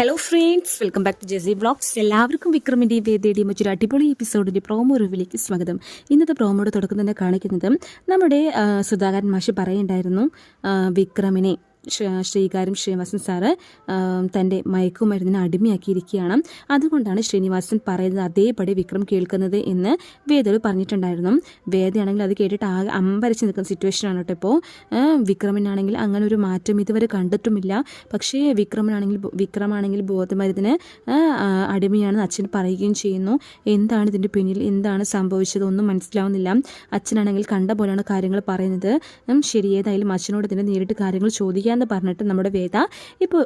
Hello friends, welcome back to JC vlogs. എല്ലാവർക്കും വിക്രമിൻ്റെയും വേദയുടെയും മറ്റൊരു അടിപൊളി എപ്പിസോഡിൻ്റെ പ്രോമോ റിവ്യൂവിലേക്ക് സ്വാഗതം. ഇന്നത്തെ പ്രോമോയുടെ തുടക്കം തന്നെ കാണിക്കുന്നത് നമ്മുടെ സുധാകരൻ മാഷ് പറയുണ്ടായിരുന്നു വിക്രമിനെ ശ്രീകാര്യം ശ്രീനിവാസൻ സാറ് തൻ്റെ മയക്കുമരുന്നിനെ അടിമയാക്കിയിരിക്കുകയാണ്. അതുകൊണ്ടാണ് ശ്രീനിവാസൻ പറയുന്നത് അതേപടി വിക്രം കേൾക്കുന്നത് എന്ന് വേദയോട് പറഞ്ഞിട്ടുണ്ടായിരുന്നു. വേദയാണെങ്കിൽ അത് കേട്ടിട്ട് ആകെ അമ്പരച്ച് നിൽക്കുന്ന സിറ്റുവേഷനാണ് കേട്ടോ. ഇപ്പോൾ വിക്രമിനാണെങ്കിൽ അങ്ങനെ ഒരു മാറ്റം ഇതുവരെ കണ്ടിട്ടുമില്ല. പക്ഷേ വിക്രമാണെങ്കിൽ ബോധമരുന്നിന് അടിമയാണെന്ന് അച്ഛൻ പറയുകയും ചെയ്യുന്നു. എന്താണ് ഇതിൻ്റെ പിന്നിൽ, എന്താണ് സംഭവിച്ചത് ഒന്നും മനസ്സിലാവുന്നില്ല. അച്ഛനാണെങ്കിൽ കണ്ട പോലെയാണ് കാര്യങ്ങൾ പറയുന്നത്. ശരി, ഏതായാലും അച്ഛനോട് ഇതിൻ്റെ നേരിട്ട് കാര്യങ്ങൾ ചോദിക്കുക എന്ന് പറഞ്ഞിട്ട് നമ്മുടെ വേദ ഇപ്പോൾ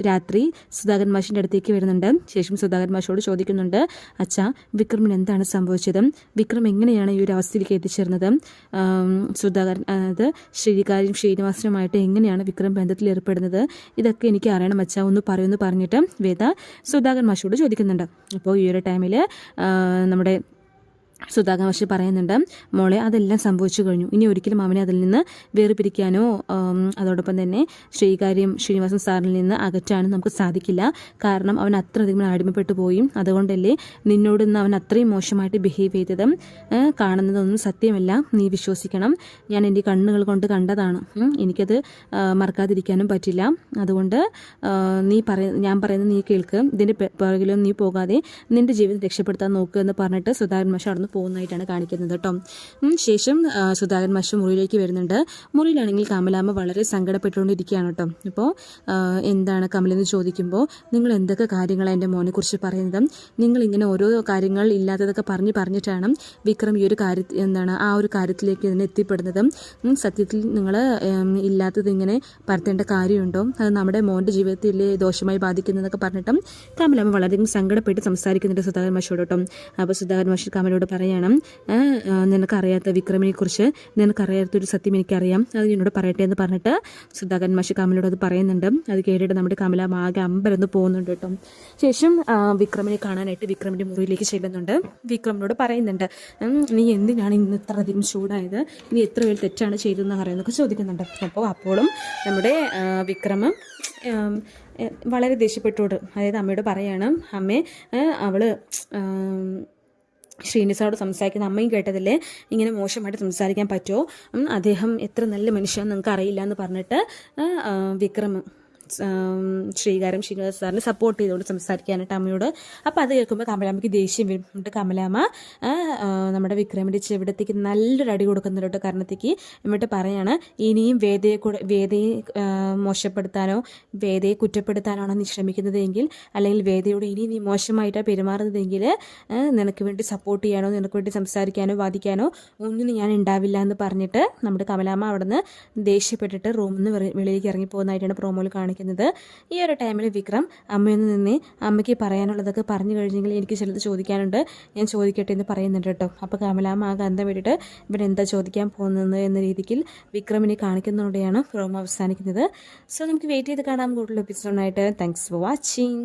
രാത്രി സുധാകരൻ മാഷിൻ്റെ അടുത്തേക്ക് വരുന്നുണ്ട്. ശേഷം സുധാകരൻ മാഷോട് ചോദിക്കുന്നുണ്ട്, അച്ഛാ, വിക്രമിന് എന്താണ് സംഭവിച്ചത്? വിക്രം എങ്ങനെയാണ് ഈ ഒരു അവസ്ഥയിലേക്ക് എത്തിച്ചേർന്നത്? സുധാകരൻ അത് ശ്രീനിവാസനുമായിട്ട് എങ്ങനെയാണ് വിക്രം ബന്ധത്തിൽ ഏർപ്പെടുന്നത്? ഇതൊക്കെ എനിക്ക് അറിയണം അച്ഛാ, ഒന്ന് പറയുമെന്ന് പറഞ്ഞിട്ട് വേദ സുധാകരൻ മാഷോട് ചോദിക്കുന്നുണ്ട്. അപ്പോൾ ഈ ഒരു ടൈമിൽ നമ്മുടെ സുധാകരൻ മാഷ് പറയുന്നുണ്ട്, മോളെ, അതെല്ലാം സംഭവിച്ചു കഴിഞ്ഞു. ഇനി ഒരിക്കലും അവനെ അതിൽ നിന്ന് വേർപിരിക്കാനോ അതോടൊപ്പം തന്നെ ശ്രീനിവാസൻ സാറിൽ നിന്ന് അകറ്റാനും നമുക്ക് സാധിക്കില്ല. കാരണം അവൻ അത്രയധികം അടിമപ്പെട്ടു പോയി. അതുകൊണ്ടല്ലേ നിന്നോട് ഇന്ന് അവൻ അത്രയും മോശമായിട്ട് ബിഹേവ് ചെയ്തത്. കാണുന്നതൊന്നും സത്യമല്ല, നീ വിശ്വസിക്കണം. ഞാൻ എൻ്റെ കണ്ണുകൾ കൊണ്ട് കണ്ടതാണ്. എനിക്കത് മറക്കാതിരിക്കാനും പറ്റില്ല. അതുകൊണ്ട് ഞാൻ പറയുന്നത് നീ കേൾക്ക്. ഇതിൻ്റെ പുറകിലും നീ പോകാതെ നിന്റെ ജീവിതം രക്ഷപ്പെടുത്താൻ നോക്കുക എന്ന് പറഞ്ഞിട്ട് സുധാകരൻ മാഷ് അവിടെ പോകുന്നതായിട്ടാണ് കാണിക്കുന്നത് കേട്ടോ. ശേഷം സുധാകരൻ മാഷ് മുറിയിലേക്ക് വരുന്നുണ്ട്. മുറിയിലാണെങ്കിൽ കമലാമ്മ വളരെ സങ്കടപ്പെട്ടുകൊണ്ടിരിക്കുകയാണ് കേട്ടോ. ഇപ്പോൾ എന്താണ് കമലെന്ന് ചോദിക്കുമ്പോൾ, നിങ്ങൾ എന്തൊക്കെ കാര്യങ്ങളാണ് എൻ്റെ മോനെ കുറിച്ച് പറയുന്നത്? നിങ്ങളിങ്ങനെ ഓരോ കാര്യങ്ങൾ ഇല്ലാത്തതൊക്കെ പറഞ്ഞിട്ടാണ് വിക്രം ഈ ഒരു ആ ഒരു കാര്യത്തിലേക്ക് ഇതിനെ എത്തിപ്പെടുന്നത്. സത്യത്തിൽ നിങ്ങൾ ഇല്ലാത്തത് ഇങ്ങനെ പരത്തേണ്ട കാര്യമുണ്ടോ? അത് നമ്മുടെ മോൻ്റെ ജീവിതത്തിൽ ദോഷമായി ബാധിക്കുന്നതൊക്കെ പറഞ്ഞിട്ടും കമലാമ്മ വളരെയധികം സങ്കടപ്പെട്ട് സംസാരിക്കുന്നുണ്ട് സുധാകരൻ മാഷോട് കേട്ടോ. അപ്പോൾ സുധാകരൻ മാഷ് കമലോട് പറയണം, നിനക്കറിയാത്ത വിക്രമിനെ കുറിച്ച് നിനക്കറിയാത്തൊരു സത്യം എനിക്കറിയാം, അത് എന്നോട് പറയട്ടെ എന്ന് പറഞ്ഞിട്ട് സുധാകരൻ മാഷ് കമലോട് അത് പറയുന്നുണ്ട്. അത് കേട്ടിട്ട് നമ്മുടെ കമല ആകെ അമ്പരന്ന് പോകുന്നുണ്ട് കേട്ടോ. ശേഷം വിക്രമിനെ കാണാനായിട്ട് വിക്രമിൻ്റെ മുറിയിലേക്ക് ചെല്ലുന്നുണ്ട്. വിക്രമിനോട് പറയുന്നുണ്ട്, നീ എന്തിനാണ് ഇന്ന് ഇത്ര അധികം ചൂടായത്? നീ എത്ര പേര് തെറ്റാണ് ചെയ്തതെന്ന് പറയുന്നതൊക്കെ ചോദിക്കുന്നുണ്ട്. അപ്പോഴും നമ്മുടെ വിക്രമം വളരെ ദേഷ്യപ്പെട്ടോട്, അതായത് അമ്മയോട് പറയാണ്, അമ്മേ, അവള് ശ്രീനിസാറോട് സംസാരിക്കുന്ന അമ്മയും കേട്ടതല്ലേ, ഇങ്ങനെ മോശമായിട്ട് സംസാരിക്കാൻ പറ്റുമോ? അദ്ദേഹം എത്ര നല്ല മനുഷ്യൻ നിങ്ങൾക്ക് അറിയില്ല എന്ന് പറഞ്ഞിട്ട് വിക്രം ശ്രീനിവാസ സാറിനെ സപ്പോർട്ട് ചെയ്തുകൊണ്ട് സംസാരിക്കാനായിട്ട് അമ്മയോട്. അപ്പോൾ അത് കേൾക്കുമ്പോൾ കമലാമ്മയ്ക്ക് ദേഷ്യം വരുന്നുണ്ട്. കമലാമ്മ നമ്മുടെ വിക്രമിൻ്റെ ചെവിടത്തേക്ക് നല്ലൊരു അടി കൊടുക്കുന്നുണ്ട് കാരണത്തേക്ക്. എന്നിട്ട് പറയാണ്, ഇനിയും വേദയെ മോശപ്പെടുത്താനോ വേദയെ കുറ്റപ്പെടുത്താനാണോ നീ ശ്രമിക്കുന്നതെങ്കിൽ, അല്ലെങ്കിൽ വേദയോട് ഇനി നീ മോശമായിട്ടാണ് പെരുമാറുന്നതെങ്കിൽ നിനക്ക് വേണ്ടി സപ്പോർട്ട് ചെയ്യാനോ നിനക്ക് വേണ്ടി സംസാരിക്കാനോ വാദിക്കാനോ ഒന്നിനും ഞാൻ ഉണ്ടാവില്ല എന്ന് പറഞ്ഞിട്ട് നമ്മുടെ കമലാമ്മ അവിടെ നിന്ന് ദേഷ്യപ്പെട്ടിട്ട് റൂമിൽ നിന്ന് വെളിയിലേക്ക് ഇറങ്ങിപ്പോകുന്നതായിട്ടാണ് പ്രോമോയിൽ കാണിക്കുന്നത്. ഈ ഒരു ടൈമിൽ വിക്രം അമ്മയൊന്ന് നിന്നേ, അമ്മയ്ക്ക് പറയാനുള്ളതൊക്കെ പറഞ്ഞു കഴിഞ്ഞെങ്കിൽ എനിക്ക് ചിലത് ചോദിക്കാനുണ്ട്, ഞാൻ ചോദിക്കട്ടെ എന്ന് പറയുന്നുണ്ട് കേട്ടോ. അപ്പോൾ കമലാമ്മ ആകെ അന്തം വിട്ടിട്ട് ഇവിടെ എന്താ ചോദിക്കാൻ പോകുന്നത് എന്ന രീതിയിൽ വിക്രമിനെ കാണിക്കുന്നതോടെയാണ് പ്രോമോ അവസാനിക്കുന്നത്. സോ നമുക്ക് വെയിറ്റ് ചെയ്ത് കാണാം കൂടുതൽ എപ്പിസോഡായിട്ട്. Thanks for watching.